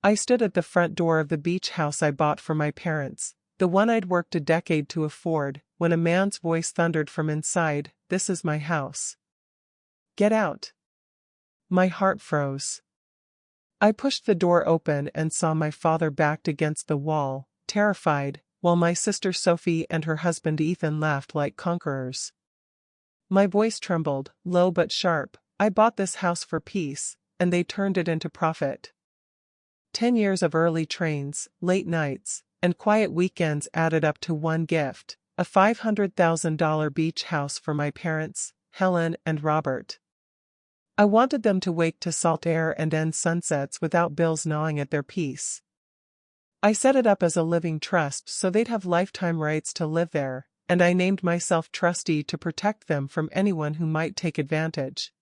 I stood at the front door of the beach house I bought for my parents, the one I'd worked a decade to afford, when a man's voice thundered from inside, "This is my house. Get out." My heart froze. I pushed the door open and saw my father backed against the wall, terrified, while my sister Sophie and her husband Ethan laughed like conquerors. My voice trembled, low but sharp. "I bought this house for peace, and they turned it into profit." 10 years of early trains, late nights, and quiet weekends added up to one gift, a $500,000 beach house for my parents, Helen and Robert. I wanted them to wake to salt air and end sunsets without bills gnawing at their peace. I set it up as a living trust so they'd have lifetime rights to live there, and I named myself trustee to protect them from anyone who might take advantage.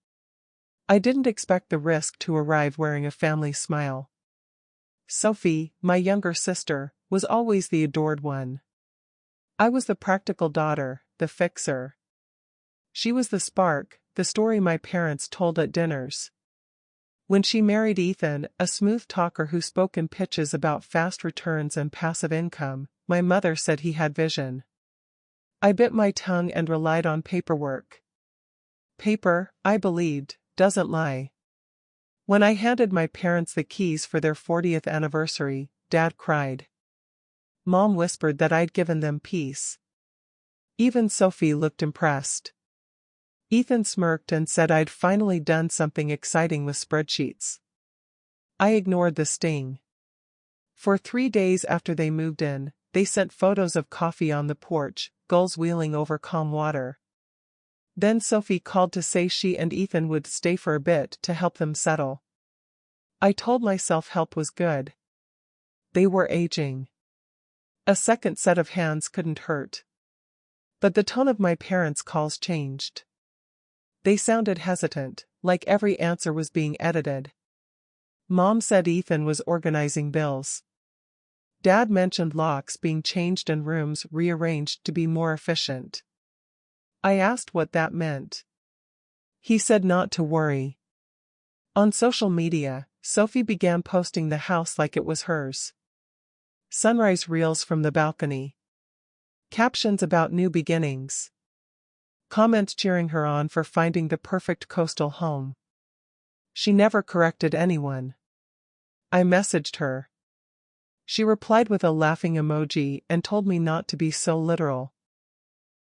I didn't expect the risk to arrive wearing a family smile. Sophie, my younger sister, was always the adored one. I was the practical daughter, the fixer. She was the spark, the story my parents told at dinners. When she married Ethan, a smooth talker who spoke in pitches about fast returns and passive income, my mother said he had vision. I bit my tongue and relied on paperwork. Paper, I believed, doesn't lie. When I handed my parents the keys for their 40th anniversary, Dad cried. Mom whispered that I'd given them peace. Even Sophie looked impressed. Ethan smirked and said I'd finally done something exciting with spreadsheets. I ignored the sting. For 3 days after they moved in, they sent photos of coffee on the porch, gulls wheeling over calm water. Then Sophie called to say she and Ethan would stay for a bit to help them settle. I told myself help was good. They were aging. A second set of hands couldn't hurt. But the tone of my parents' calls changed. They sounded hesitant, like every answer was being edited. Mom said Ethan was organizing bills. Dad mentioned locks being changed and rooms rearranged to be more efficient. I asked what that meant. He said not to worry. On social media, Sophie began posting the house like it was hers. Sunrise reels from the balcony. Captions about new beginnings. Comments cheering her on for finding the perfect coastal home. She never corrected anyone. I messaged her. She replied with a laughing emoji and told me not to be so literal.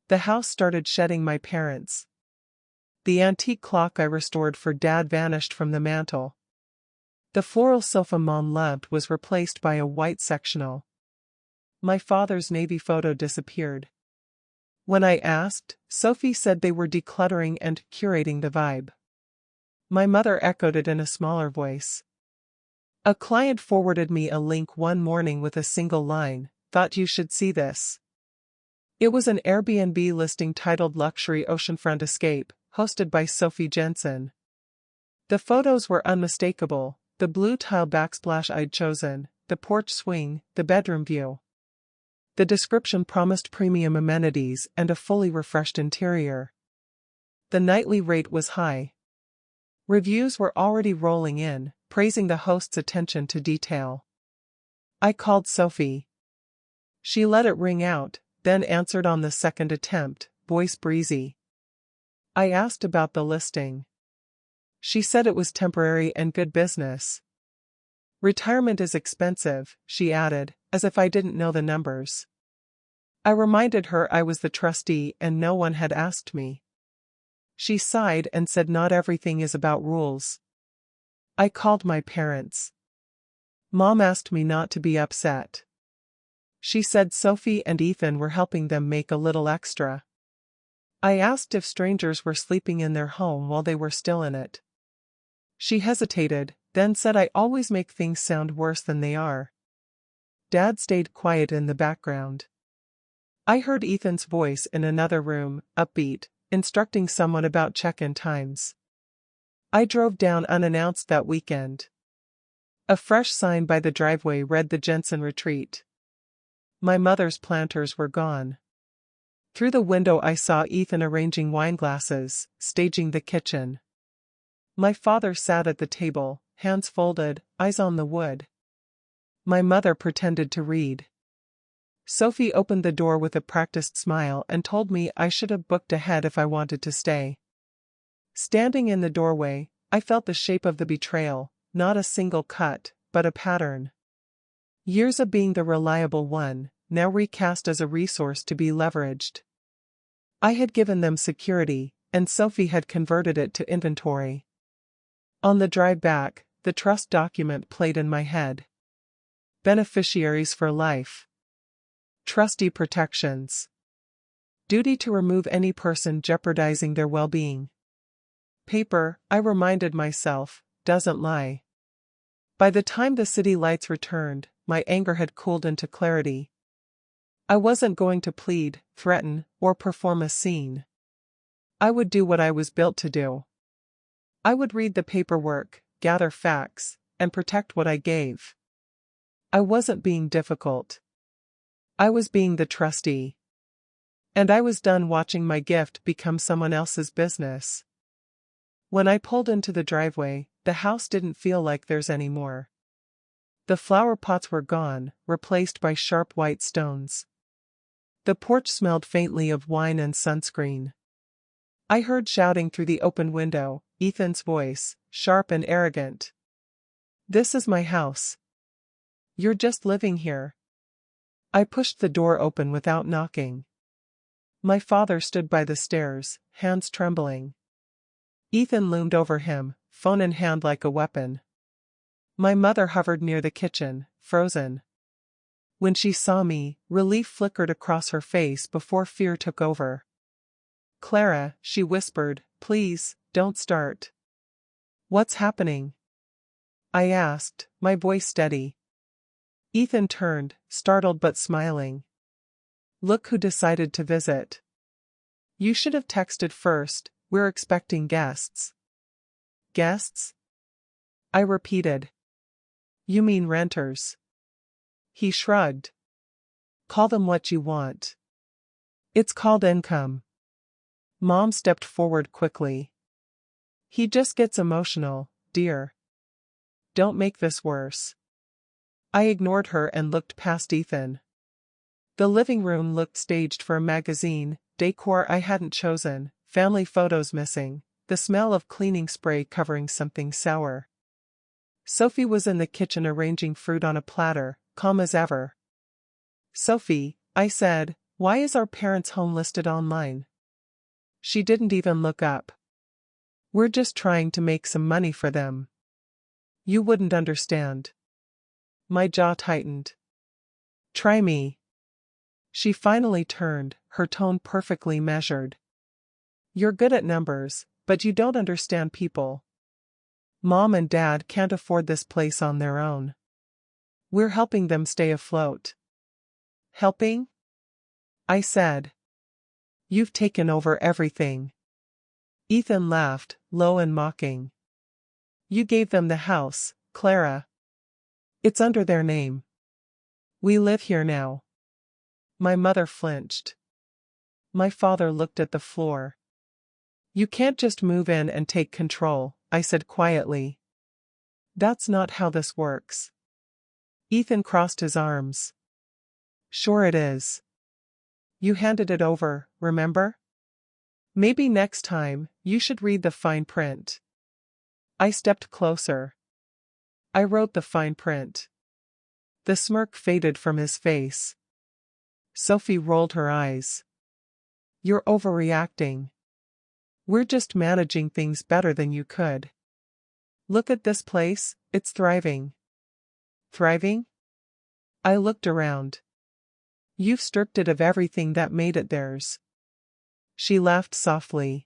The house started shedding my parents. The antique clock I restored for Dad vanished from the mantel. The floral sofa Mom loved was replaced by a white sectional. My father's navy photo disappeared. When I asked, Sophie said they were decluttering and curating the vibe. My mother echoed it in a smaller voice. A client forwarded me a link one morning with a single line, "Thought you should see this." It was an Airbnb listing titled Luxury Oceanfront Escape, hosted by Clara Jensen. The photos were unmistakable, the blue tile backsplash I'd chosen, the porch swing, the bedroom view. The description promised premium amenities and a fully refreshed interior. The nightly rate was high. Reviews were already rolling in, praising the host's attention to detail. I called Sophie. She let it ring out, then answered on the second attempt, voice breezy. I asked about the listing. She said it was temporary and good business. Retirement is expensive, she added, as if I didn't know the numbers. I reminded her I was the trustee and no one had asked me. She sighed and said not everything is about rules. I called my parents. Mom asked me not to be upset. She said Sophie and Ethan were helping them make a little extra. I asked if strangers were sleeping in their home while they were still in it. She hesitated, then said I always make things sound worse than they are. Dad stayed quiet in the background. I heard Ethan's voice in another room, upbeat, instructing someone about check-in times. I drove down unannounced that weekend. A fresh sign by the driveway read the Jensen Retreat. My mother's planters were gone. Through the window I saw Ethan arranging wine glasses, staging the kitchen. My father sat at the table, hands folded, eyes on the wood. My mother pretended to read. Sophie opened the door with a practiced smile and told me I should have booked ahead if I wanted to stay. Standing in the doorway, I felt the shape of the betrayal, not a single cut, but a pattern. Years of being the reliable one, now recast as a resource to be leveraged. I had given them security, and Sophie had converted it to inventory. On the drive back, the trust document played in my head. Beneficiaries for life. Trustee protections. Duty to remove any person jeopardizing their well-being. Paper, I reminded myself, doesn't lie. By the time the city lights returned, my anger had cooled into clarity. I wasn't going to plead, threaten, or perform a scene. I would do what I was built to do. I would read the paperwork, gather facts, and protect what I gave. I wasn't being difficult. I was being the trustee. And I was done watching my gift become someone else's business. When I pulled into the driveway, the house didn't feel like theirs anymore. The flower pots were gone, replaced by sharp white stones. The porch smelled faintly of wine and sunscreen. I heard shouting through the open window, Ethan's voice, sharp and arrogant. "This is my house. You're just living here." I pushed the door open without knocking. My father stood by the stairs, hands trembling. Ethan loomed over him, phone in hand like a weapon. My mother hovered near the kitchen, frozen. When she saw me, relief flickered across her face before fear took over. "Clara," she whispered, "please, don't start." "What's happening?" I asked, my voice steady. Ethan turned, startled but smiling. "Look who decided to visit." "You should have texted first, we're expecting guests." "Guests?" I repeated. "You mean renters." He shrugged. "Call them what you want. It's called income." Mom stepped forward quickly. "He just gets emotional, dear. Don't make this worse." I ignored her and looked past Ethan. The living room looked staged for a magazine, decor I hadn't chosen, family photos missing, the smell of cleaning spray covering something sour. Sophie was in the kitchen arranging fruit on a platter, calm as ever. "Sophie," I said, "why is our parents' home listed online?" She didn't even look up. "We're just trying to make some money for them. You wouldn't understand." My jaw tightened. "Try me." She finally turned, her tone perfectly measured. "You're good at numbers, but you don't understand people. Mom and Dad can't afford this place on their own. We're helping them stay afloat." "Helping?" I said. "You've taken over everything." Ethan laughed, low and mocking. "You gave them the house, Clara. It's under their name. We live here now." My mother flinched. My father looked at the floor. "You can't just move in and take control," I said quietly. "That's not how this works." Ethan crossed his arms. "Sure it is. You handed it over, remember? Maybe next time, you should read the fine print." I stepped closer. I wrote the fine print. The smirk faded from his face. Sophie rolled her eyes. "You're overreacting. We're just managing things better than you could. Look at this place, it's thriving." "Thriving?" I looked around. "You've stripped it of everything that made it theirs." She laughed softly.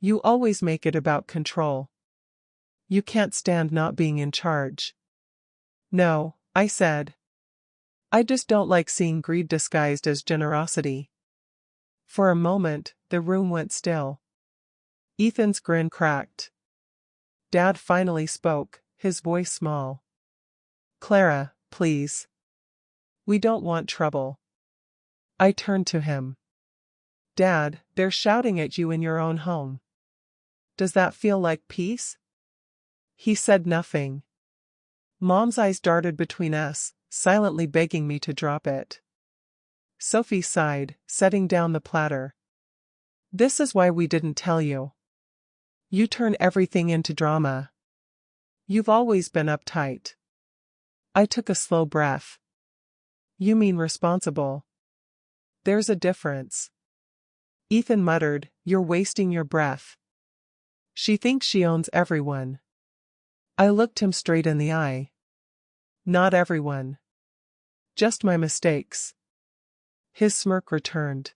"You always make it about control. You can't stand not being in charge." "No," I said. "I just don't like seeing greed disguised as generosity." For a moment, the room went still. Ethan's grin cracked. Dad finally spoke, his voice small. "Clara, please. We don't want trouble." I turned to him. "Dad, they're shouting at you in your own home. Does that feel like peace?" He said nothing. Mom's eyes darted between us, silently begging me to drop it. Sophie sighed, setting down the platter. This is why we didn't tell you. You turn everything into drama. You've always been uptight. I took a slow breath. You mean responsible? There's a difference. Ethan muttered, You're wasting your breath. She thinks she owns everyone. I looked him straight in the eye. Not everyone. Just my mistakes. His smirk returned.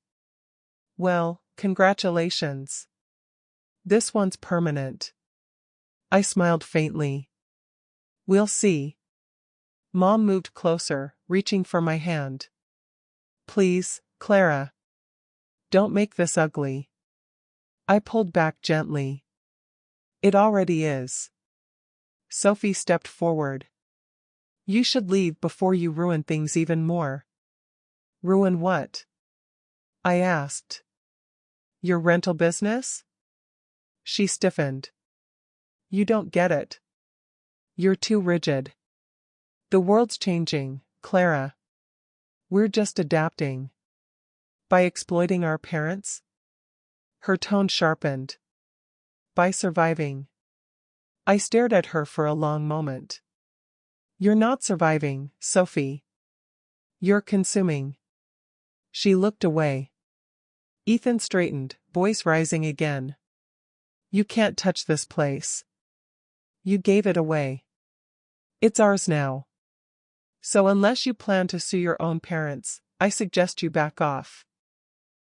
Well, congratulations. This one's permanent. I smiled faintly. We'll see. Mom moved closer, reaching for my hand. Please, Clara. Don't make this ugly. I pulled back gently. It already is. Sophie stepped forward. You should leave before you ruin things even more. Ruin what? I asked. Your rental business? She stiffened. You don't get it. You're too rigid. The world's changing, Clara. We're just adapting. By exploiting our parents? Her tone sharpened. By surviving. I stared at her for a long moment. You're not surviving, Sophie. You're consuming. She looked away. Ethan straightened, voice rising again. You can't touch this place. You gave it away. It's ours now. So unless you plan to sue your own parents, I suggest you back off.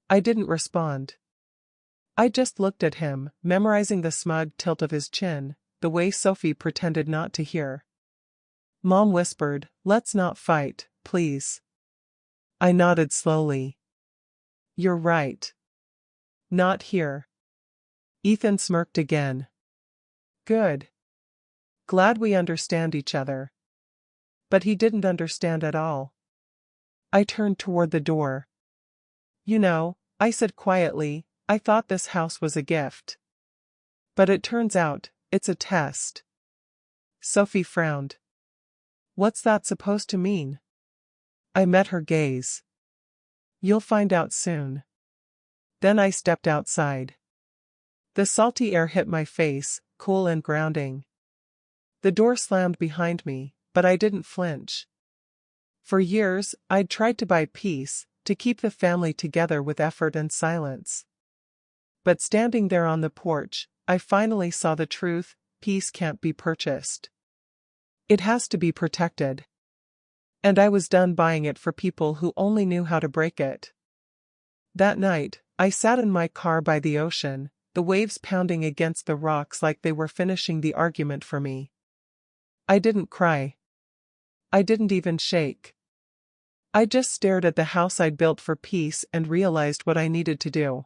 I didn't respond. I just looked at him, memorizing the smug tilt of his chin, the way Sophie pretended not to hear. Mom whispered, Let's not fight, please. I nodded slowly. You're right. Not here. Ethan smirked again. Good. Glad we understand each other. But he didn't understand at all. I turned toward the door. You know, I said quietly, I thought this house was a gift. But it turns out, it's a test. Sophie frowned. What's that supposed to mean? I met her gaze. You'll find out soon. Then I stepped outside. The salty air hit my face, cool and grounding. The door slammed behind me, but I didn't flinch. For years, I'd tried to buy peace, to keep the family together with effort and silence. But standing there on the porch, I finally saw the truth: peace can't be purchased. It has to be protected. And I was done buying it for people who only knew how to break it. That night, I sat in my car by the ocean, the waves pounding against the rocks like they were finishing the argument for me. I didn't cry. I didn't even shake. I just stared at the house I'd built for peace and realized what I needed to do.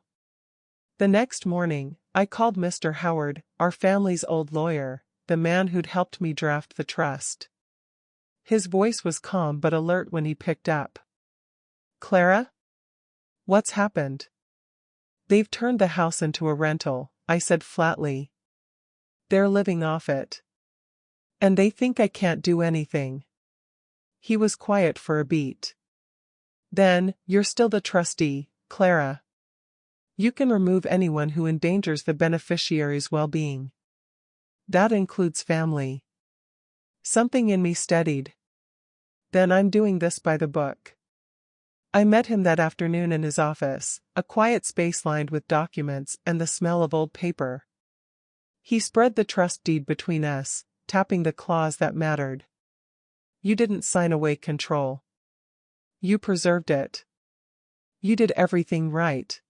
The next morning, I called Mr. Howard, our family's old lawyer, the man who'd helped me draft the trust. His voice was calm but alert when he picked up. Clara? What's happened? They've turned the house into a rental, I said flatly. They're living off it. And they think I can't do anything. He was quiet for a beat. Then, you're still the trustee, Clara. You can remove anyone who endangers the beneficiary's well-being. That includes family. Something in me steadied. Then I'm doing this by the book. I met him that afternoon in his office, a quiet space lined with documents and the smell of old paper. He spread the trust deed between us, tapping the clause that mattered. You didn't sign away control. You preserved it. You did everything right.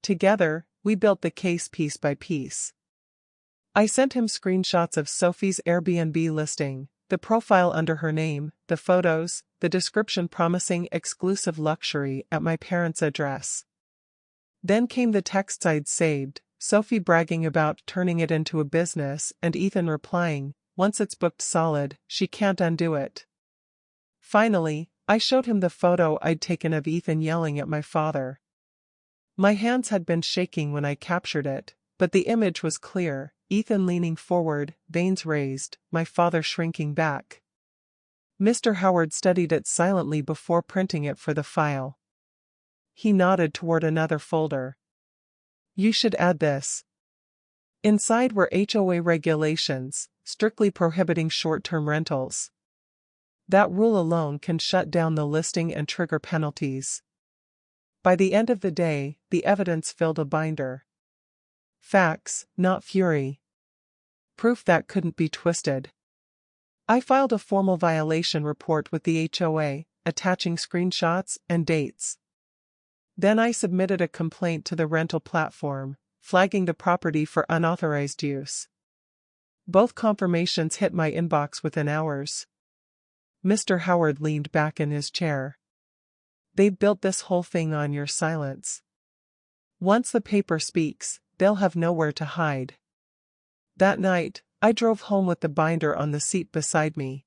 Together, we built the case piece by piece. I sent him screenshots of Sophie's Airbnb listing, the profile under her name, the photos, the description promising exclusive luxury at my parents' address. Then came the texts I'd saved, Sophie bragging about turning it into a business and Ethan replying, once it's booked solid, she can't undo it. Finally, I showed him the photo I'd taken of Ethan yelling at my father. My hands had been shaking when I captured it, but the image was clear, Ethan leaning forward, veins raised, my father shrinking back. Mr. Howard studied it silently before printing it for the file. He nodded toward another folder. You should add this. Inside were HOA regulations, strictly prohibiting short-term rentals. That rule alone can shut down the listing and trigger penalties. By the end of the day, the evidence filled a binder. Facts, not fury. Proof that couldn't be twisted. I filed a formal violation report with the HOA, attaching screenshots and dates. Then I submitted a complaint to the rental platform, flagging the property for unauthorized use. Both confirmations hit my inbox within hours. Mr. Howard leaned back in his chair. They built this whole thing on your silence. Once the paper speaks, they'll have nowhere to hide. That night, I drove home with the binder on the seat beside me.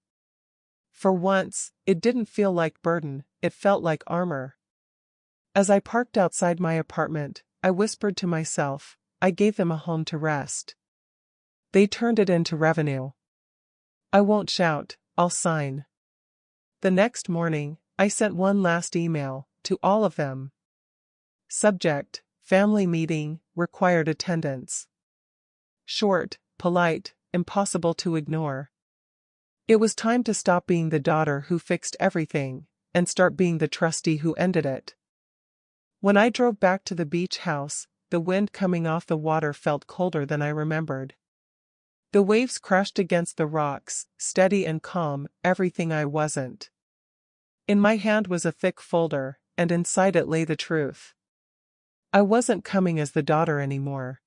For once, it didn't feel like burden, it felt like armor. As I parked outside my apartment, I whispered to myself, I gave them a home to rest. They turned it into revenue. I won't shout, I'll sign. The next morning, I sent one last email, to all of them. Subject, family meeting, required attendance. Short, polite, impossible to ignore. It was time to stop being the daughter who fixed everything, and start being the trustee who ended it. When I drove back to the beach house, the wind coming off the water felt colder than I remembered. The waves crashed against the rocks, steady and calm, everything I wasn't. In my hand was a thick folder, and inside it lay the truth. I wasn't coming as the daughter anymore.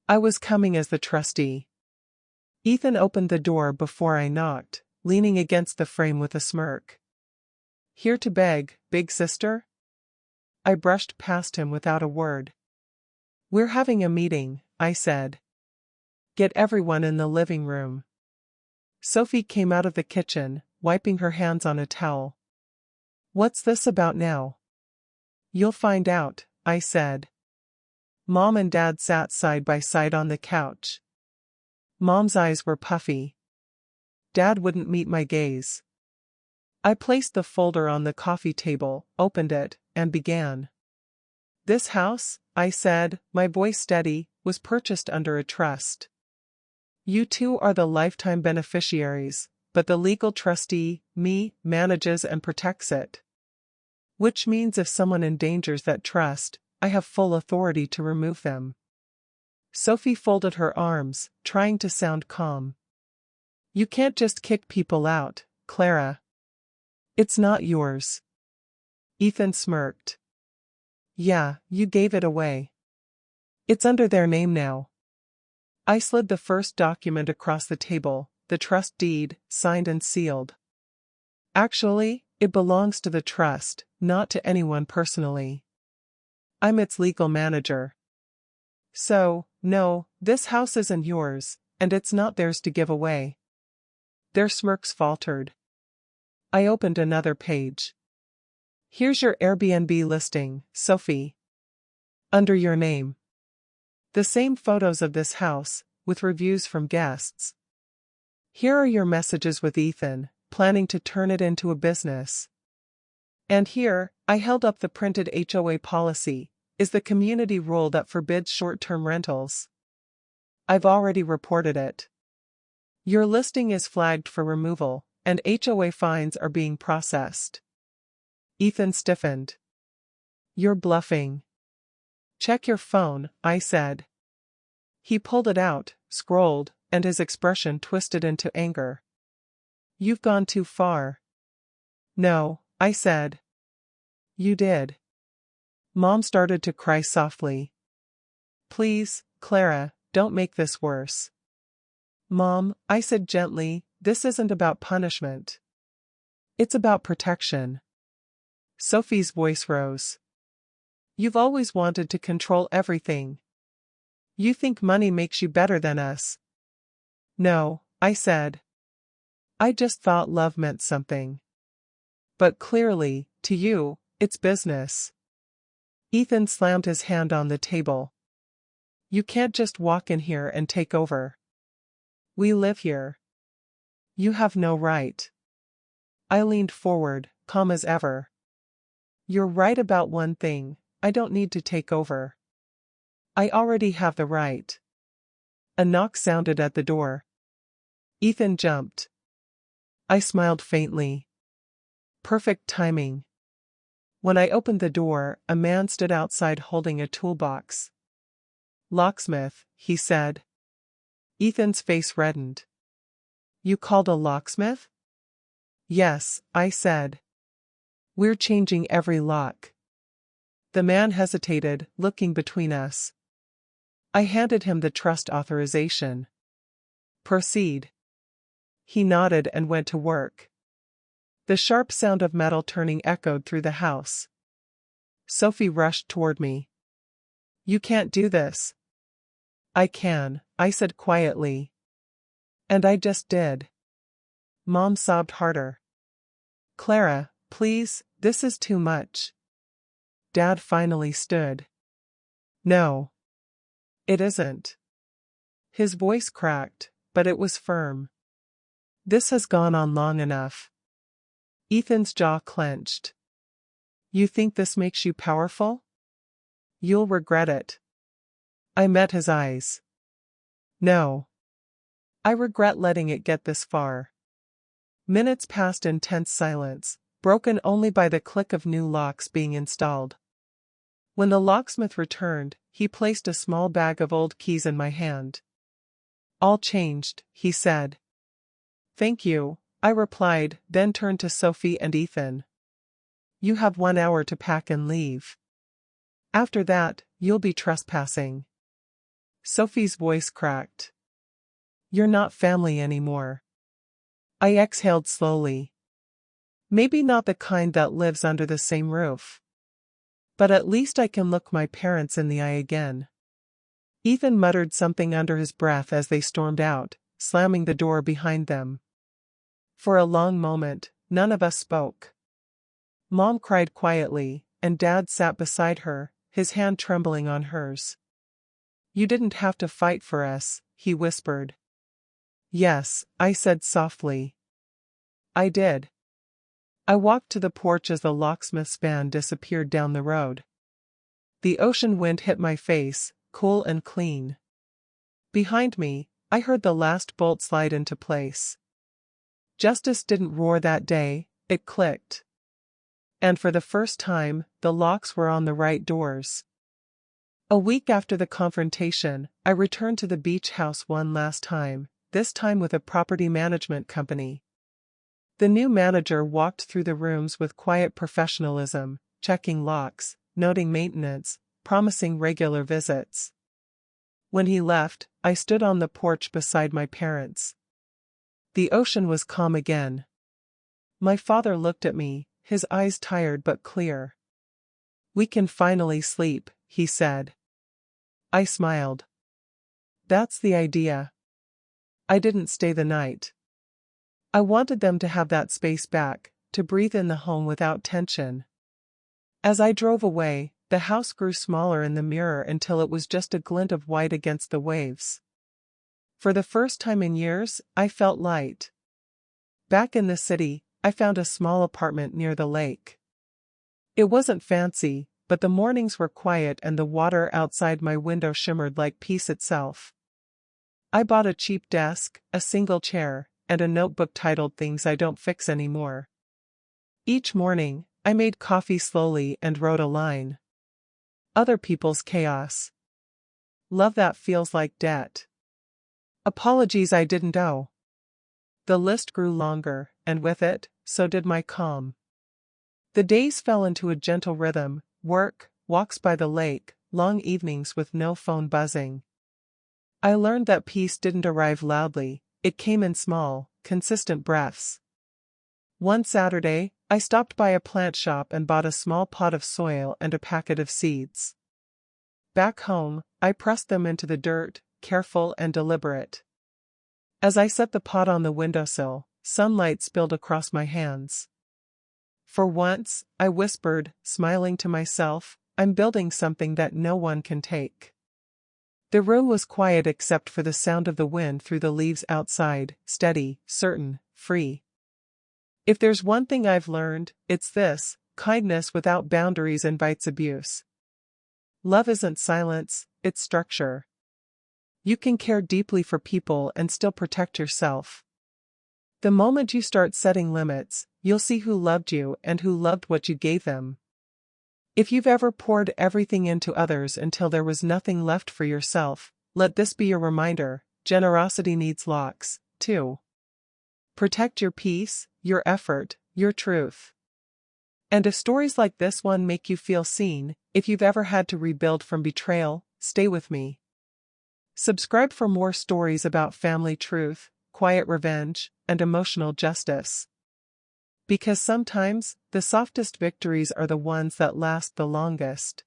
I was coming as the trustee. Ethan opened the door before I knocked, leaning against the frame with a smirk. Here to beg, big sister? I brushed past him without a word. We're having a meeting, I said. Get everyone in the living room. Sophie came out of the kitchen, wiping her hands on a towel. What's this about now? You'll find out, I said. Mom and Dad sat side by side on the couch. Mom's eyes were puffy. Dad wouldn't meet my gaze. I placed the folder on the coffee table, opened it, and began. This house, I said, my voice steady, was purchased under a trust. You two are the lifetime beneficiaries, but the legal trustee, me, manages and protects it. Which means if someone endangers that trust, I have full authority to remove them. Sophie folded her arms, trying to sound calm. You can't just kick people out, Clara. It's not yours. Ethan smirked. Yeah, you gave it away. It's under their name now. I slid the first document across the table, the trust deed, signed and sealed. Actually, it belongs to the trust, not to anyone personally. I'm its legal manager. So, no, this house isn't yours, and it's not theirs to give away. Their smirks faltered. I opened another page. Here's your Airbnb listing, Sophie. Under your name. The same photos of this house, with reviews from guests. Here are your messages with Ethan, planning to turn it into a business. And here, I held up the printed HOA policy, is the community rule that forbids short-term rentals. I've already reported it. Your listing is flagged for removal, and HOA fines are being processed. Ethan stiffened. You're bluffing. Check your phone, I said. He pulled it out, scrolled, and his expression twisted into anger. You've gone too far. No, I said. You did. Mom started to cry softly. Please, Clara, don't make this worse. Mom, I said gently, this isn't about punishment. It's about protection. Sophie's voice rose. You've always wanted to control everything. You think money makes you better than us. No, I said. I just thought love meant something. But clearly, to you, it's business. Ethan slammed his hand on the table. You can't just walk in here and take over. We live here. You have no right. I leaned forward, calm as ever. You're right about one thing, I don't need to take over. I already have the right. A knock sounded at the door. Ethan jumped. I smiled faintly. Perfect timing. When I opened the door, a man stood outside holding a toolbox. Locksmith, he said. Ethan's face reddened. You called a locksmith? Yes, I said. We're changing every lock. The man hesitated, looking between us. I handed him the trust authorization. Proceed. He nodded and went to work. The sharp sound of metal turning echoed through the house. Sophie rushed toward me. You can't do this. I can, I said quietly. And I just did. Mom sobbed harder. Clara, please, this is too much. Dad finally stood. No. It isn't. His voice cracked, but it was firm. This has gone on long enough. Ethan's jaw clenched. You think this makes you powerful? You'll regret it. I met his eyes. No. I regret letting it get this far. Minutes passed in tense silence, broken only by the click of new locks being installed. When the locksmith returned, he placed a small bag of old keys in my hand. All changed, he said. Thank you, I replied, then turned to Sophie and Ethan. You have 1 hour to pack and leave. After that, you'll be trespassing. Sophie's voice cracked. You're not family anymore. I exhaled slowly. Maybe not the kind that lives under the same roof. But at least I can look my parents in the eye again. Ethan muttered something under his breath as they stormed out, slamming the door behind them. For a long moment, none of us spoke. Mom cried quietly, and Dad sat beside her, his hand trembling on hers. You didn't have to fight for us, he whispered. Yes, I said softly. I did. I walked to the porch as the locksmith's van disappeared down the road. The ocean wind hit my face, cool and clean. Behind me, I heard the last bolt slide into place. Justice didn't roar that day, it clicked. And for the first time, the locks were on the right doors. A week after the confrontation, I returned to the beach house one last time, this time with a property management company. The new manager walked through the rooms with quiet professionalism, checking locks, noting maintenance, promising regular visits. When he left, I stood on the porch beside my parents. The ocean was calm again. My father looked at me, his eyes tired but clear. We can finally sleep, he said. I smiled. That's the idea. I didn't stay the night. I wanted them to have that space back, to breathe in the home without tension. As I drove away, the house grew smaller in the mirror until it was just a glint of white against the waves. For the first time in years, I felt light. Back in the city, I found a small apartment near the lake. It wasn't fancy, but the mornings were quiet and the water outside my window shimmered like peace itself. I bought a cheap desk, a single chair, and a notebook titled Things I Don't Fix Anymore. Each morning, I made coffee slowly and wrote a line. Other people's chaos. Love that feels like debt. Apologies I didn't owe. The list grew longer, and with it, so did my calm. The days fell into a gentle rhythm, work, walks by the lake, long evenings with no phone buzzing. I learned that peace didn't arrive loudly, it came in small, consistent breaths. One Saturday, I stopped by a plant shop and bought a small pot of soil and a packet of seeds. Back home, I pressed them into the dirt, careful and deliberate. As I set the pot on the windowsill, sunlight spilled across my hands. For once, I whispered, smiling to myself, I'm building something that no one can take. The room was quiet except for the sound of the wind through the leaves outside, steady, certain, free. If there's one thing I've learned, it's this: kindness without boundaries invites abuse. Love isn't silence, it's structure. You can care deeply for people and still protect yourself. The moment you start setting limits, you'll see who loved you and who loved what you gave them. If you've ever poured everything into others until there was nothing left for yourself, let this be your reminder: generosity needs locks, too. Protect your peace, your effort, your truth. And if stories like this one make you feel seen, if you've ever had to rebuild from betrayal, stay with me. Subscribe for more stories about family truth, quiet revenge, and emotional justice. Because sometimes, the softest victories are the ones that last the longest.